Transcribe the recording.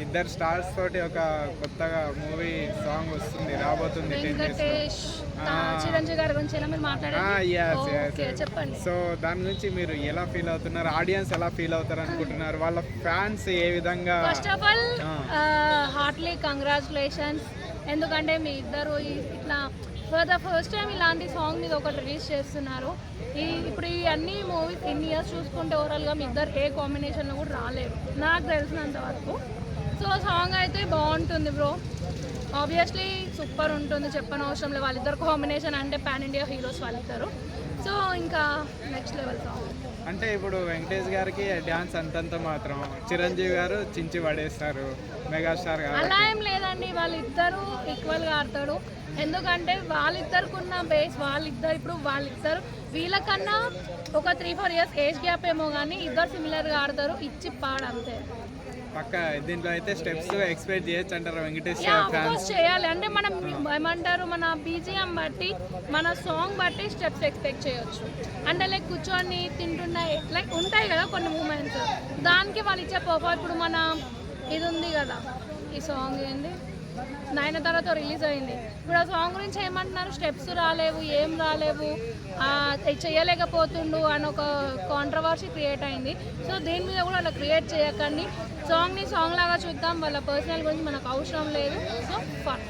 ఇద్దరు స్టార్స్ తోటి ఒక కొత్తగా మూవీ సాంగ్ వస్తుంది, రాబోతుంది 10 days లో. వెంకటేష్ చిరంజీవి గారి గురించి ఎలా మీరు మాట్లాడారు చెప్పండి. సో దాని గురించి మీరు ఎలా ఫీల్ అవుతున్నారు, ఆడియన్స్ ఎలా ఫీల్ అవుతారు అనుకుంటున్నారు, వాళ్ళ ఫ్యాన్స్ ఏ విధంగా? First of all Hartley congratulations, ఎందుకంటే మీ ఇద్దరు ఇట్లా ఫర్ ద ఫస్ట్ టైం ఇలాంటి సాంగ్ మీద ఒకటి రిలీజ్ చేస్తున్నారు. ఇప్పుడు ఈ అన్ని మూవీస్ ఇన్ని ఇయర్స్ చూసుకుంటే ఓవరాల్గా మీ ఇద్దరు ఏ కాంబినేషన్లో కూడా రాలేరు నాకు తెలిసినంత వరకు. సో సాంగ్ అయితే బాగుంటుంది బ్రో, ఆబ్వియస్లీ సూపర్ ఉంటుంది, చెప్పనవసరం లేదు. వాళ్ళిద్దరు కాంబినేషన్ అంటే పాన్ ఇండియా హీరోస్ వాళ్ళిద్దరు. సో ఇంకా నెక్స్ట్ లెవెల్ సాంగ్. అంటే ఇప్పుడు వెంకటేష్ గారికి డ్యాన్స్ అంతంత మాత్రం, చిరంజీవి గారు చించి పడేస్తారు, మెగాస్టార్ గారు. అలా ఏం లేదండి, వాళ్ళిద్దరూ ఈక్వల్గా ఆడతాడు. ఎందుకంటే వాళ్ళిద్దరికి ఉన్న బేస్ వాళ్ళిద్దరు వీళ్ళకన్నా ఒక 3-4 years ఏజ్ గ్యాప్ ఏమో కానీ ఇద్దరు సిమిలర్గా ఆడతారు, ఇచ్చి పాడంతే. పక్క దీంట్లో అయితే స్టెప్స్ ఎక్స్పెక్ట్ చేయొచ్చు అంటారు వెంకటేష్ ఫ్యాన్స్ చేయాలి. అంటే మనం ఏమంటారు, మన బీజిఎం బట్టి మన సాంగ్ బట్టి స్టెప్స్ ఎక్స్పెక్ట్ చేయొచ్చు. అంటే లైక్ కూర్చొని తింటున్న లైక్ ఉంటాయి కదా కొన్ని మూమెంట్స్, దానికి వాళ్ళు ఇచ్చే పర్ఫార్మ్. ఇప్పుడు మన ఇది ఉంది కదా, ఈ సాంగ్ ఏంది నయనతారతో రిలీజ్ అయింది. ఇప్పుడు ఆ సాంగ్ గురించి ఏమంటున్నారు, స్టెప్స్ రాలేవు, ఏం రాలేవు, చేయలేకపోతుండు అని ఒక కాంట్రవర్సీ క్రియేట్ అయింది. సో దీని మీద కూడా అలా క్రియేట్ చేయకండి, సాంగ్ని సాంగ్ లాగా చూద్దాం, వాళ్ళ పర్సనల్ గురించి మనకు అవసరం లేదు. So fun.